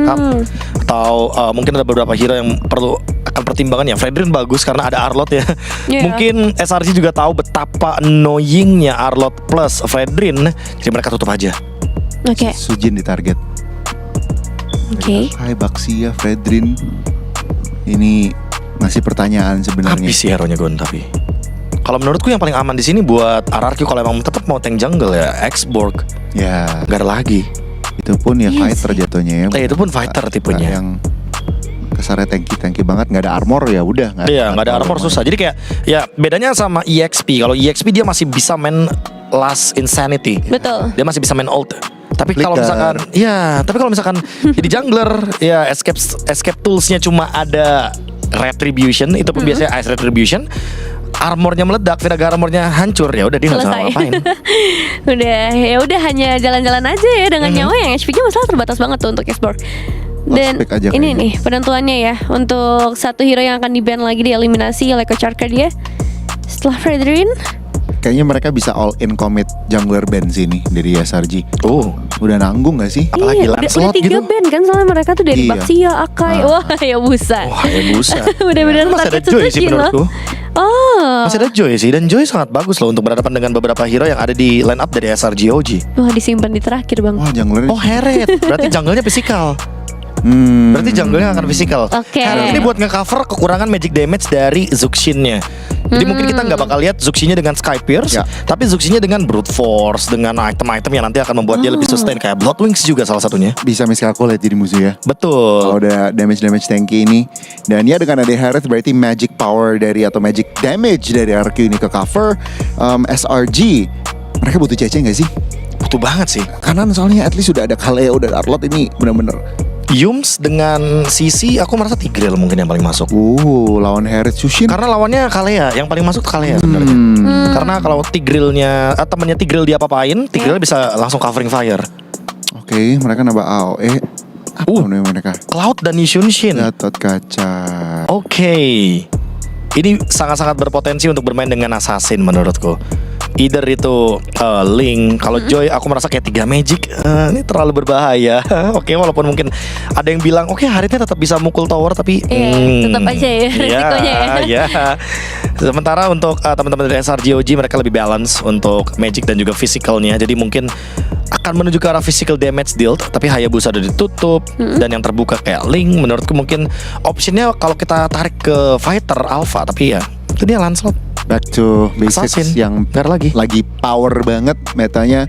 backup. Atau mungkin ada beberapa hero yang perlu akan pertimbangan ya. Fredrin bagus karena ada Arlott ya. Mungkin SRG juga tahu betapa annoyingnya Arlott plus Fredrin, jadi mereka tutup aja. Sujin di target. Hai Baxia, Fredrin. Ini masih pertanyaan sebenarnya. Habis sih hero-nya Gon tapi. Kalau menurutku yang paling aman di sini buat RRQ kalau emang tetap mau tank jungle ya X-Borg. Ya, gak ada lagi. Itu pun ya fighter jatuhnya ya. Itu pun fighter tipenya. Yang kesannya tanky banget, nggak ada armor ya udah. Iya, nggak ada armor susah. Jadi kayak ya bedanya sama EXP. Kalau EXP dia masih bisa main Last Insanity. Betul. Dia masih bisa main ult. Tapi kalau misalkan, jadi jungler, ya escape toolsnya cuma ada Retribution, itu pun biasanya Ice Retribution. Armornya meledak, Vinaga armornya hancur, ya udah dia nggak bisa ngapain. udah hanya jalan-jalan aja ya dengan nyawa yang HP-nya masalah terbatas banget tuh untuk X-Borg. Dan ini nih penentuannya ya untuk satu hero yang akan di-ban lagi dieliminasi oleh Coach Arca dia setelah Fredrin. Kayaknya mereka bisa all in commit jungler ban sini dari SRG. Udah nanggung gak sih? Apalagi udah 3 gitu. ban kan soalnya mereka tuh dari Baxia, Akai. Wah ya busa. Bener-bener masih ada Joy sih menurutku. Masih ada Joy sih. Dan Joy sangat bagus loh untuk berhadapan dengan beberapa hero yang ada di line up dari SRG OG. Wah disimpan di terakhir bang. Wah junglernya. Heret. Berarti junglenya fisikal. Berarti junglenya akan fisikal. Karena ini buat nge-cover kekurangan magic damage dari Zuxin-nya. Jadi mungkin kita nggak bakal lihat Zuxin-nya dengan Sky Pierce, tapi Zuxin-nya dengan Brute Force, dengan item-item yang nanti akan membuat dia lebih sustain, kayak Blood Wings juga salah satunya. Bisa miscalculate jadi musuh ya. Betul. Kalau udah damage tanky ini. Dan ya dengan ada Harith berarti magic power dari atau magic damage dari RQ ini ke cover SRG. Mereka butuh CC gak sih? Butuh banget sih. Kanan soalnya at least udah ada Kaleo, udah ada Arlott, ini bener-bener Yums dengan Sisi, aku merasa Tigreal mungkin yang paling masuk. Lawan Harith Shushin. Karena lawannya Kalea, yang paling masuk Kalea sebenarnya. Karena kalau Tigrealnya temannya Tigreal dia apa-apain, Tigreal bisa langsung covering fire. Oke, mereka nambah AOE. Apa namanya mereka? Cloud dan Yushunshin. Gatot Kaca. Oke. Ini sangat-sangat berpotensi untuk bermain dengan assassin menurutku. Either itu Link. Kalau Joy aku merasa kayak 3 magic, ini terlalu berbahaya. Oke, walaupun mungkin ada yang bilang Harithnya tetap bisa mukul tower, tapi tetap aja ya resikonya ya. Sementara untuk teman-teman dari SRG OG mereka lebih balance untuk magic dan juga physicalnya. Jadi mungkin akan menuju ke arah physical damage dealt, tapi Hayabusa udah ditutup. Dan yang terbuka kayak Link, menurutku mungkin optionnya kalau kita tarik ke fighter alpha, tapi ya itu dia Lancelot. Back to basics Assassin. Yang lagi power banget metanya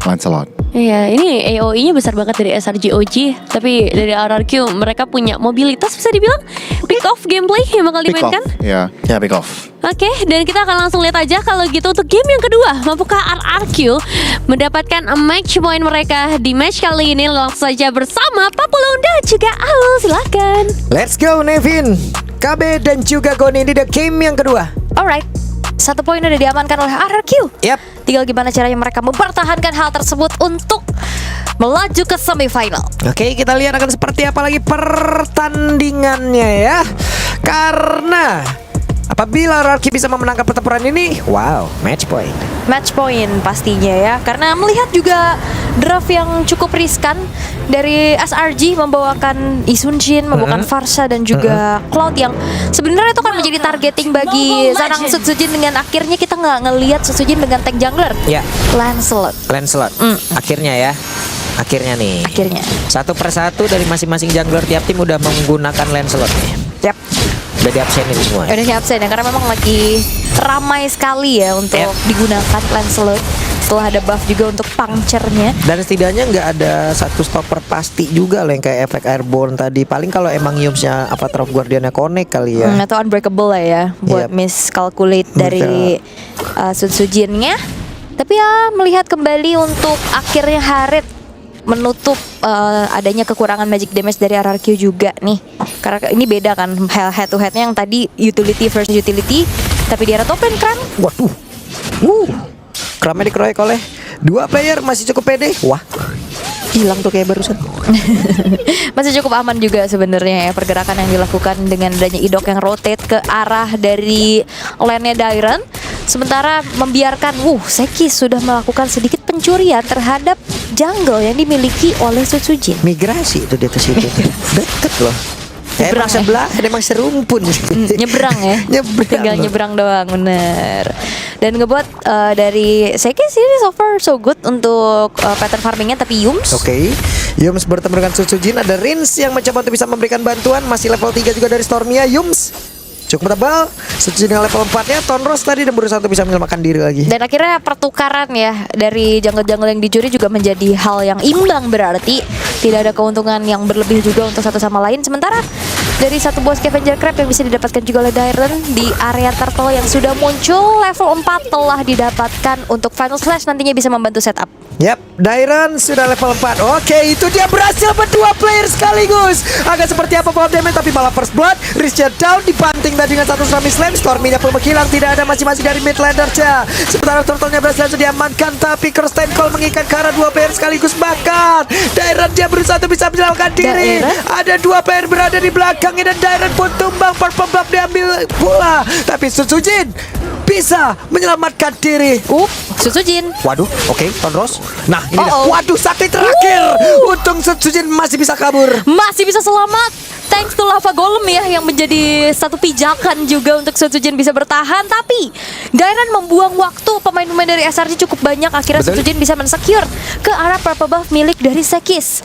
Lancelot. Iya, ini AOE-nya besar banget dari SRG OG, tapi dari RRQ mereka punya mobilitas bisa dibilang pick off gameplay yang bakal dimainkan. Ya, pick off. Oke, dan kita akan langsung lihat aja kalau gitu untuk game yang kedua, mampukah RRQ mendapatkan match point mereka di match kali ini? Langsung saja bersama Papulung dan juga Aul, silakan. Let's go Nevin, KB dan juga Goni di the game yang kedua. Alright, 1 poin udah diamankan oleh RRQ. Tinggal gimana caranya mereka mempertahankan hal tersebut untuk melaju ke semifinal. Oke, kita lihat akan seperti apa lagi pertandingannya ya. Karena apabila RRQ bisa memenangkan pertempuran ini, wow, match point. Match point pastinya ya. Karena melihat juga draft yang cukup riskan dari SRG membawakan Isunshin, membawakan Farsha dan juga Cloud yang sebenarnya itu kan menjadi targeting bagi Sanang Sutsujin, dengan akhirnya kita nggak ngelihat Sutsujin dengan tank jungler. Lancelot. Akhirnya nih. Satu persatu dari masing-masing jungler tiap tim udah menggunakan Lancelot nih. Udah di-absenin semua. Udah di-absen ya, karena memang lagi ramai sekali ya untuk digunakan Lancelot. Setelah ada buff juga untuk puncture-nya. Dan setidaknya nggak ada satu stopper pasti juga loh yang kayak efek airborne tadi. Paling kalau emang Yumsnya Avatar of Guardian-nya connect kali ya. Atau unbreakable lah ya, buat miscalculate dari Sutsujin-nya. Tapi ya melihat kembali untuk akhirnya Harith menutup adanya kekurangan magic damage dari RRQ juga nih. Karena ini beda kan head to headnya, yang tadi utility versus utility, tapi di era top lane Kram. Waduh. Kramnya dikeroyok oleh 2 player, masih cukup pede. Wah. hilang tuh kayak barusan. Masih cukup aman juga sebenarnya ya pergerakan yang dilakukan dengan adanya Idok yang rotate ke arah dari lane-nya Dairon. Sementara membiarkan Sekis sudah melakukan sedikit pencurian terhadap jungle yang dimiliki oleh Sutsujin. Migrasi itu dia ke situ. Deket loh. Nyebrang Emang sebelah, emang serumpun. Nyebrang ya. Nyebrang Tinggal loh. nyebrang doang, bener. Dan ngebuat dari Sekis ini so far so good untuk pattern farmingnya. Tapi Yums Oke, Yums bertemu dengan Sutsujin. Ada Rins yang mencoba untuk bisa memberikan bantuan. Masih level 3 juga dari Stormia. Yums cukup tebal. Sutsujin dengan level 4-nya. Tonros tadi dan berusaha untuk bisa menyelamatkan diri lagi. Dan akhirnya pertukaran ya dari jungle-jungle yang dicuri juga menjadi hal yang imbang, berarti tidak ada keuntungan yang berlebih juga untuk satu sama lain. Sementara dari satu buah scavenger crab yang bisa didapatkan juga oleh Dairon di area turtle yang sudah muncul level 4 telah didapatkan untuk Final Slash, nantinya bisa membantu setup. Yap, Dairon sudah level 4. Oke, itu dia berhasil berdua player sekaligus. Agak seperti apa power damage, tapi malah first blood. Riznya down, dibanting tadi dengan satu tsunami slam. Stormy-nya pun menghilang, tidak ada masing-masing dari midlander-nya. Sementara turtle-nya berhasil diamankan, tapi Kirsten Cole mengikat ke arah dua player sekaligus. Bahkan Dairon dia berusaha untuk bisa menyelamatkan diri. Ada dua player berada di belakangnya dan Dairon pun tumbang. Purple block diambil pula, tapi Sutsujin bisa menyelamatkan diri. Sutsujin. Waduh, oke, Tonros. Nah, ini dah. Uh-oh. Waduh, sakit terakhir. Untung Sutsujin masih bisa kabur. Masih bisa selamat. Thanks to Lava Golem ya, yang menjadi satu pijakan juga untuk Sutsujin bisa bertahan. Tapi Dairon membuang waktu. Pemain-pemain dari SRG cukup banyak. Akhirnya Betul. Sutsujin bisa men-secure ke arah purple buff milik dari Sekis.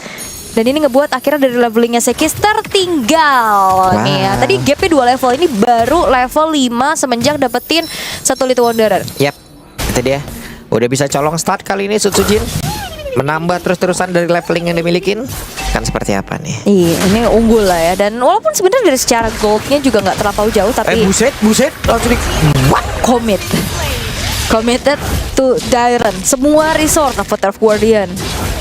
Dan ini ngebuat akhirnya dari levelingnya Sekis tertinggal nih ya. Tadi gapnya 2 level, ini baru level 5 semenjak dapetin satu Little Wanderer. Yap, itu dia. Udah bisa colong start kali ini Sutsujin. Menambah terus-terusan dari leveling yang dimilikin. Kan seperti apa nih? Iya, ini unggul lah ya. Dan walaupun sebenarnya dari secara goldnya juga nggak terlampau jauh, tapi buset, langsung di... committed to Dairon. Semua resort of Turf Guardian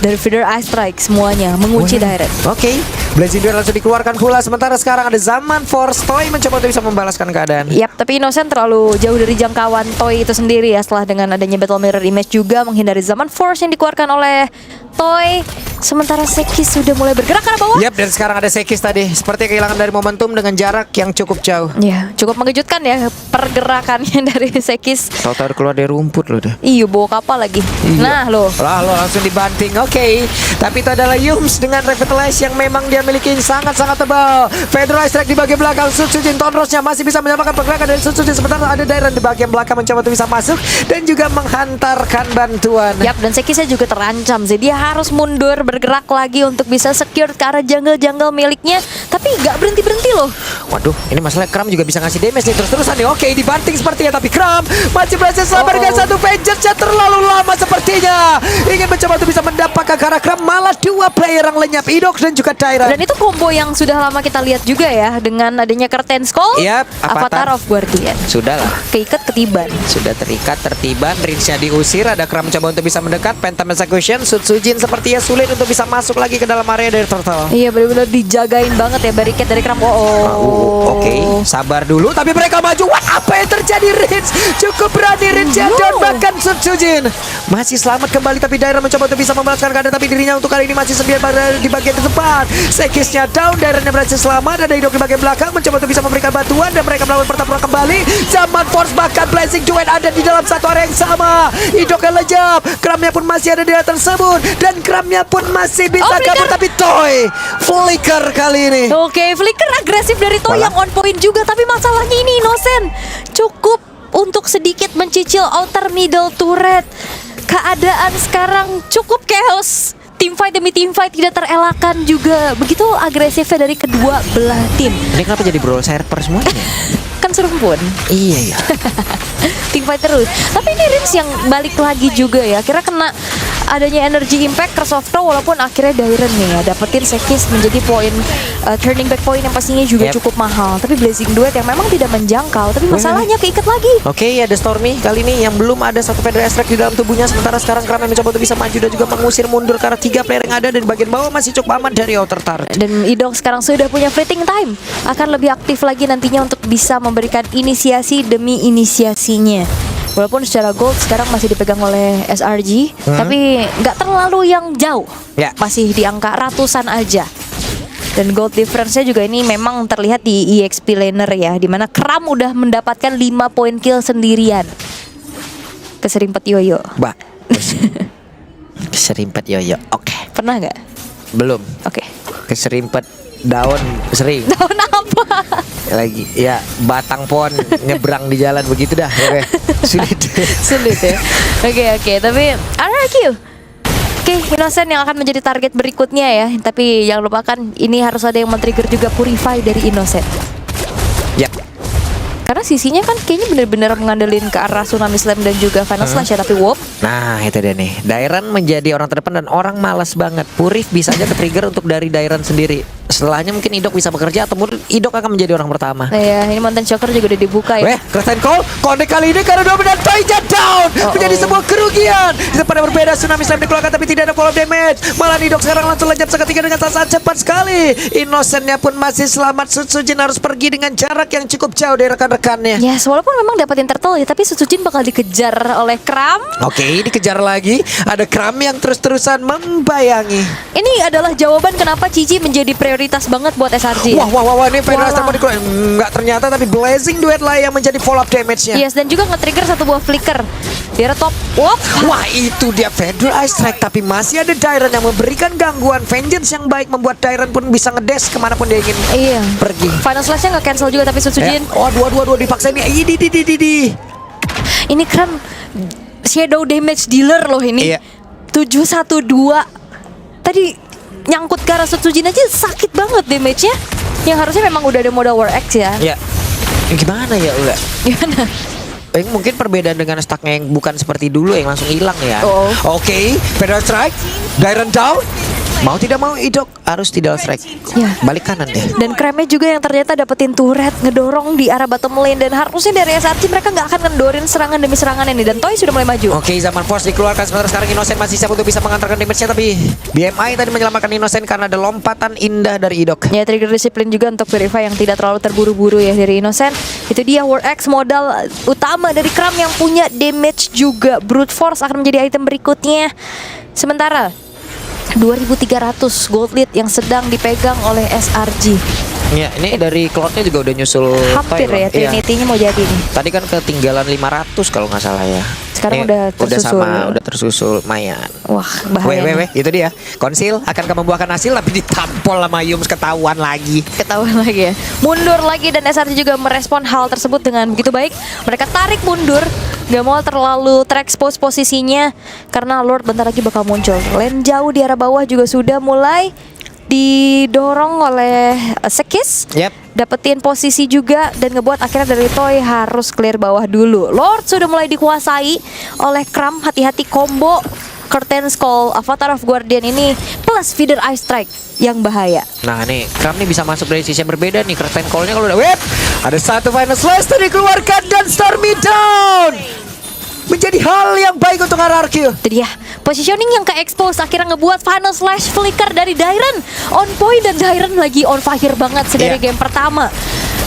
dari Feeder Ice Strike semuanya mengunci Dairon. Oke, Blazing Duel langsung dikeluarkan pula. Sementara sekarang ada Zaman Force. Toy mencoba untuk bisa membalaskan keadaan. Yap, tapi Innocent terlalu jauh dari jangkauan Toy itu sendiri ya. Setelah dengan adanya Battle Mirror Image juga menghindari Zaman Force yang dikeluarkan oleh Toy. Sementara Sekis sudah mulai bergerak ke arah bawah. Yap, dan sekarang ada Sekis tadi. Seperti kehilangan dari momentum dengan jarak yang cukup jauh. Ya, cukup mengejutkan ya pergerakannya dari Sekis. Tahu-tahu keluar dari rumput loh dah. Iya, bawa kapal lagi. Nah, lo langsung dibanting. Oke, tapi itu adalah Yums dengan Revitalize yang memang dia miliki sangat-sangat tebal. Federal Strike di bagian belakang. Sutsujin Tonrosnya masih bisa menyamakan pergerakan dari Sutsujin. Sementara ada Dairon di bagian belakang mencoba untuk bisa masuk dan juga menghantarkan bantuan. Yap, dan Sekisnya juga terancam sih. Dia harus mundur bergerak lagi untuk bisa secure ke arah jungle-jungle miliknya. Tapi gak berhenti-berhenti loh. Waduh, ini masalah Kram juga bisa ngasih damage nih terus-terusan nih. Oke, dibanting sepertinya, tapi Kram masih berhasil selamat dengan satu Vengeance-nya terlalu lama sepertinya. Ingin mencoba untuk bisa mendapatkan ke arah Kram, malah dua player yang lenyap, Idok dan juga Dairon. Dan itu combo yang sudah lama kita lihat juga ya, dengan adanya Curtain Skull. Yap, Avatar of Guardian. Sudahlah. Keikat ketiban. Sudah terikat, tertiban, Rinsnya diusir. Ada Kram mencoba untuk bisa mendekat. Phantom Execution, Sutsujin sepertinya sulit untuk bisa masuk lagi ke dalam area dari Turtle. Iya, benar-benar dijagain banget ya barricade dari Kram. Oke, sabar dulu. Tapi mereka maju. Wah, apa yang terjadi, Rins? Cukup berani Rins dan bahkan Sutsujin masih selamat kembali. Tapi Dairon mencoba untuk bisa membalaskan keadaan, tapi dirinya untuk kali ini masih sendirian berada di bagian depan. Sekisnya down, Daironnya berhasil selamat. Ada Idok di bagian belakang mencoba untuk bisa memberikan bantuan dan mereka melakukan pertempuran kembali. Zaman Force bahkan Blazing Duel ada di dalam satu area yang sama. Idok yang lejap, Kramnya pun masih ada di area tersebut dan Kramnya pun masih bisa kabur, tapi Toy flicker kali ini. Oke, flicker agresif dari Toy yang on point juga. Tapi masalahnya ini Innocent cukup untuk sedikit mencicil outer middle turret. Keadaan sekarang cukup chaos. Team fight demi team fight tidak terelakkan juga. Begitu agresifnya dari kedua belah tim. Ini kenapa jadi brawl server semuanya? Kan serumpun. Iya ya. Team fight terus. Tapi ini Rins yang balik lagi juga ya. Kira kena adanya energy impact Curse of Throw, walaupun akhirnya Dairon nih ya dapetin Sekis menjadi poin turning back point yang pastinya juga cukup mahal. Tapi Blazing Duet yang memang tidak menjangkau, tapi masalahnya keikat lagi. Oke, ada Stormy kali ini yang belum ada satu Federal Strike di dalam tubuhnya. Sementara sekarang Kram yang mencoba untuk bisa maju dan juga mengusir mundur karena 3 player yang ada, dan di bagian bawah masih cukup aman dari outer turret. Dan Idok sekarang sudah punya fleeting time, akan lebih aktif lagi nantinya untuk bisa memberikan inisiasi demi inisiasinya. Walaupun secara gold sekarang masih dipegang oleh SRG, tapi nggak terlalu yang jauh. Ya. Masih di angka ratusan aja. Dan gold difference-nya juga ini memang terlihat di EXP laner ya, dimana Kram udah mendapatkan 5 poin kill sendirian. Keserimpet yoyo. Mbak. Keserimpet yoyo. Oke. Pernah nggak? Belum. Oke. Keserimpet daun sering. Tahun apa? Lagi ya batang pohon nyebrang di jalan begitu dah. Oke. Sulit. Sulit ya. Oke. Tapi RRQ. Oke, Innocent yang akan menjadi target berikutnya ya. Tapi jangan lupakan ini harus ada yang men-trigger juga Purify dari Innocent. Ya. Karena sisinya kan kayaknya bener-bener mengandelin ke arah Tsunami Slam dan juga Final Slash ya. Tapi Wop, Nah itu dia nih. Dairan menjadi orang terdepan dan orang malas banget. Purif bisa aja ke-trigger untuk dari Dairan sendiri. Setelahnya mungkin Idok bisa bekerja atau mungkin Idok akan menjadi orang pertama. nah ya ini Mountain Choker juga udah dibuka ya. Weh, Crescent Call connect kali ini karena dominan Toija down menjadi sebuah kerugian. Di depan berbeda Tsunami Slam dikeluarkan tapi tidak ada follow damage. Malah Idok sekarang langsung lenyap seketika dengan sangat cepat sekali. Innocentnya pun masih selamat. Sutsujin harus pergi dengan jarak yang cukup jauh dari rekan-rekannya. Yes, walaupun memang dapetin turtle ya, tapi Sutsujin bakal dikejar oleh Kram. Oke, dikejar lagi. Ada Kram yang terus-terusan membayangi. Ini adalah jawaban kenapa Cici menjadi prioritas banget buat SRG. Wah, ini Federasi Walah. mau dikeluarin. Enggak ternyata, tapi Blazing Duet lah yang menjadi follow up damage-nya. Yes, dan juga nge-trigger satu buah flicker. Dia top. Wop. Wah, itu dia Federal Ice Strike. Tapi masih ada Dairon yang memberikan gangguan. Vengeance yang baik membuat Dairon pun bisa ngedash kemanapun dia ingin Iya. pergi. Final Slash-nya nge-cancel juga tapi Sutsujin. Oh, dua dipaksa ini. Ini Kram shadow damage dealer loh ini. Iya. 712. Tadi nyangkut ke arah Sutsujin aja sakit banget damage-nya. Yang harusnya memang udah ada modal War X ya. Ya. Gimana ya, Ula? Gimana? Mungkin perbedaan dengan stacknya yang bukan seperti dulu yang langsung hilang ya. Oh. Oke, Federal Strike, Dairon down. Mau tidak mau Idok harus tidak strike. Ya. Balik kanan deh. Dan Kremnya juga yang ternyata dapetin turret ngedorong di arah bottom lane. Dan harusnya dari SRT mereka nggak akan ngendorin serangan demi serangan ini. Dan Toy sudah mulai maju. Oke, Zaman Force dikeluarkan sementara sekarang Innocent masih siap untuk bisa mengantarkan damage-nya. Tapi BMI tadi menyelamatkan Innocent karena ada lompatan indah dari Idok. Ya, trigger disiplin juga untuk Verify yang tidak terlalu terburu-buru ya dari Innocent. Itu dia War X modal utama dari Kram yang punya damage juga. Brute Force akan menjadi item berikutnya. Sementara 2.300 gold lead yang sedang dipegang oleh SRG. Ya, ini dari Cloud-nya juga udah nyusul Hampir Toy loh. ya, Iya. Trinity-nya mau jadi nih. Tadi kan ketinggalan 500 kalau nggak salah ya. Sekarang Ini udah tersusul. udah tersusul Mayan. Wah, bahaya nih. Itu dia. Konsil akankah membuahkan hasil tapi ditampol sama Yums, ketahuan lagi. Ketahuan lagi ya. Mundur lagi dan SRG juga merespon hal tersebut dengan begitu baik. Mereka tarik mundur, gak mau terlalu terekspos posisinya karena Lord bentar lagi bakal muncul. Lane jauh di arah bawah juga sudah mulai didorong oleh Sekis. Yep. Dapetin posisi juga dan ngebuat akhirnya dari Toy harus clear bawah dulu. Lord sudah mulai dikuasai oleh Kram. Hati-hati combo Curtain's Call, Avatar of Guardian ini plus Feeder Ice Strike yang bahaya. Nah nih, Kram nih bisa masuk dari sisi yang berbeda nih. Curtain Call-nya kalau udah whip, ada satu Final Slash tadi dikeluarkan dan Stormy down. Menjadi hal yang baik untuk RRQ. Itu dia positioning yang ke-expose akhirnya ngebuat Final Slash flicker dari Dairon on point dan Dairon lagi on fire banget sedari Iya. game pertama.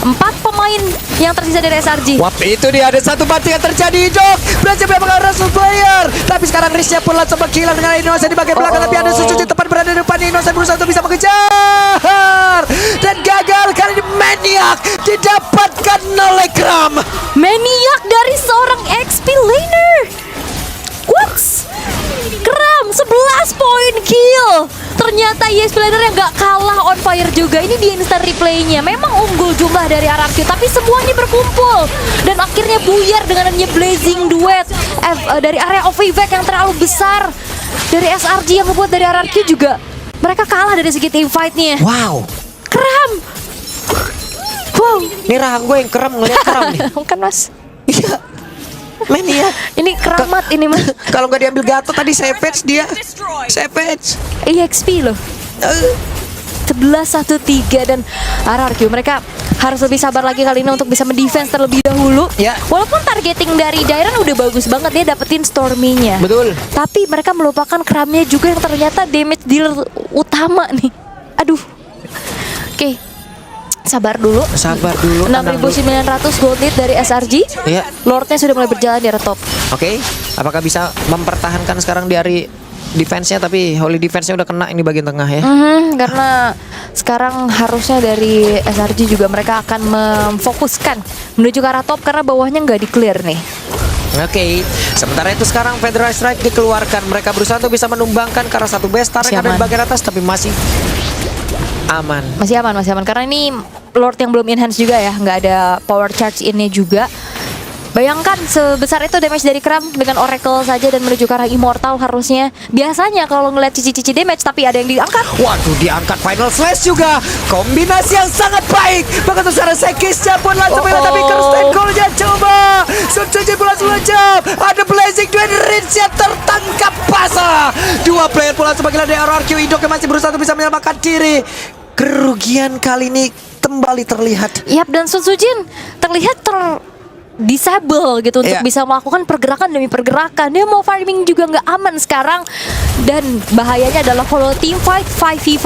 4 pemain yang tersisa dari SRG. Wap, itu dia ada satu banting yang terjadi. Jok berhasil mendapatkan Russell player. Tapi sekarang Riznya pun langsung menghilang dengan Innocent di bagian belakang. Tapi ada Suzuki tepat berada di depan. Innocent berusaha untuk bisa mengejar dan gagal. Kali ini Maniac didapatkan oleh Kram. Maniac dari seorang XP laner. What? Kram 11 poin kill. Ternyata EXP laner yang gak kalah on fire juga. Ini di instant replaynya. Memang unggul jumlah dari RRQ, tapi semua ini berkumpul dan akhirnya buyar dengan adanya Blazing Duet dari area of evac yang terlalu besar dari SRG yang membuat dari RRQ juga mereka kalah dari segi team fight-nya. Wow. Kram. Wow. Ini rahang gue yang kram ngeliat Kram nih. Kan mas. Iya. Maniac. Ini keramat ini mas. Kalau nggak diambil Gatot tadi Savage dia. Savage. EXP loh. 11-1-3 dan RRQ mereka harus lebih sabar lagi kali ini untuk bisa mendefense terlebih dahulu. Ya. Walaupun targeting dari Dairon udah bagus banget, dia dapetin Stormy-nya. Betul. Tapi mereka melupakan Kramnya juga yang ternyata damage dealer utama nih. Aduh. Oke. Sabar dulu. Sabar dulu. tenang dulu. 6.900 gold lead dari SRG. Iya. Lordnya sudah mulai berjalan di area top. Oke, apakah bisa mempertahankan sekarang dari defense-nya, tapi holy defense-nya udah kena ini bagian tengah ya. Karena sekarang harusnya dari SRG juga mereka akan memfokuskan menuju ke arah top karena bawahnya nggak di-clear nih. Oke, sementara itu sekarang Federal Strike dikeluarkan. Mereka berusaha untuk bisa menumbangkan ke arah satu base turret yang ada di bagian atas, tapi masih aman. Masih aman karena ini Lord yang belum enhance juga ya, nggak ada power charge ini juga. Bayangkan sebesar itu damage dari Kram dengan Oracle saja dan menuju ke arah Immortal harusnya. Biasanya kalau ngeliat cici-cici damage tapi ada yang diangkat. Waduh, diangkat Final Slash juga. Kombinasi yang sangat baik. Bahkan secara Sekisnya pun langsung tapi Kirsten Cole-nya coba. Substitusi pula selejap. Ada Blazing Duel Rinse yang tertangkap basah. Dua player pula sebagai dari RRQ. Idok yang masih berusaha untuk bisa menyelamatkan diri. Kerugian kali ini kembali terlihat. Yap, dan Sun Sujin terlihat disable gitu untuk bisa melakukan pergerakan demi pergerakan. Dia mau farming juga nggak aman sekarang. Dan bahayanya adalah kalau team fight 5v5,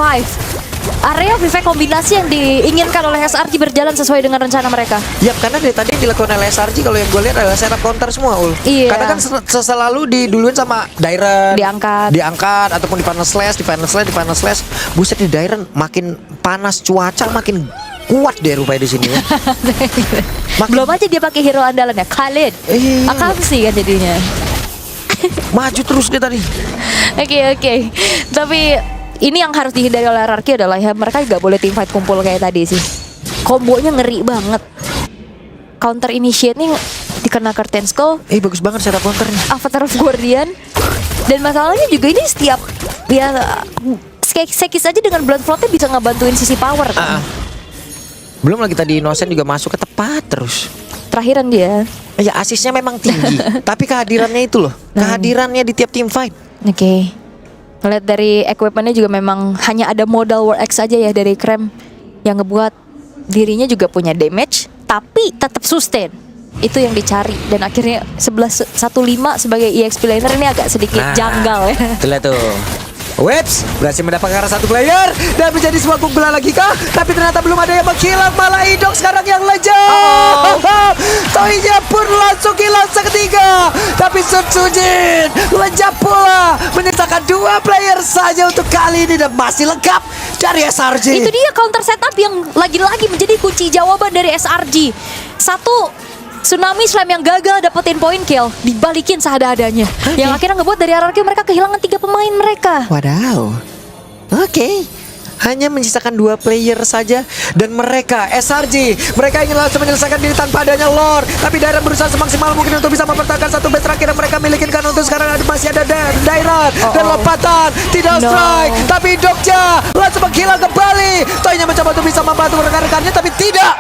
area V5 kombinasi yang diinginkan oleh SRG berjalan sesuai dengan rencana mereka. Ya, karena dari tadi yang dilakukan oleh SRG kalau yang gue lihat adalah setup counter semua, Ul. Iya. Karena kan selalu diduluin sama Dairen, diangkat ataupun di Final Slash. Buset, di Dairen makin panas cuaca makin kuat deh rupanya di sini ya. Belum aja dia pakai hero andalannya Khalid. Akamsi kan jadinya. Maju terus dia tadi. Oke. Tapi ini yang harus dihindari oleh RRQ adalah ya mereka nggak boleh team fight kumpul kayak tadi sih. Kombonya ngeri banget. Counter initiate nih dikena Curtain Skull. Bagus banget setup counternya. Avatar of Guardian. Dan masalahnya juga ini setiap ya Sekis aja dengan Blood Float-nya bisa ngebantuin sisi power kan. Belum lagi tadi Innocent juga masuk ke tepat terus. Terakhiran dia. Ya asisnya memang tinggi. Tapi kehadirannya itu loh. Kehadirannya di tiap team fight. Oke. Ngeliat dari equipmentnya juga memang hanya ada modal War X aja ya dari Krem yang ngebuat dirinya juga punya damage tapi tetap sustain. Itu yang dicari dan akhirnya 11-15 sebagai EXP laner ini agak sedikit janggal ya. Itulah tuh. Webs berhasil mendapatkan satu player dan menjadi sebuah kumpulan lagi kah? Tapi ternyata belum ada yang menghilang, malah Idok sekarang yang lejat. Toinya pun langsung hilang seketika. Tapi Sun Sujin lejat pula, menyisakan 2 player saja untuk kali ini dan masih lengkap dari SRG. Itu dia counter setup yang lagi-lagi menjadi kunci jawaban dari SRG. Satu Tsunami Slam yang gagal dapetin point kill dibalikin seadanya. Yang akhirnya ngebuat dari RRQ mereka kehilangan 3 pemain mereka. Wadaw. Oke. Hanya menyisakan 2 player saja. Dan mereka, SRG, mereka ingin langsung menyelesaikan diri tanpa adanya Lord. Tapi Dairen berusaha semaksimal mungkin untuk bisa mempertahankan satu base terakhir yang mereka milikin. Karena untuk sekarang masih ada Dairen. Dan lompatan, tidak strike. Tapi Dokja langsung menghilang kembali. Toinya mencoba untuk bisa membantu rekan-rekannya, tapi tidak.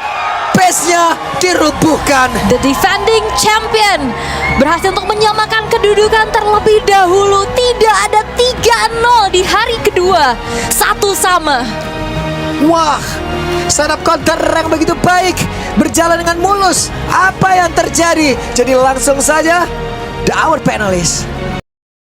Base-nya dirubuhkan. The defending champion berhasil untuk menyamakan kedudukan terlebih dahulu. Tidak ada 3-0 di hari kedua. 1-1. Wah, setup counter yang begitu baik, berjalan dengan mulus. Apa yang terjadi? Jadi langsung saja, the our panelist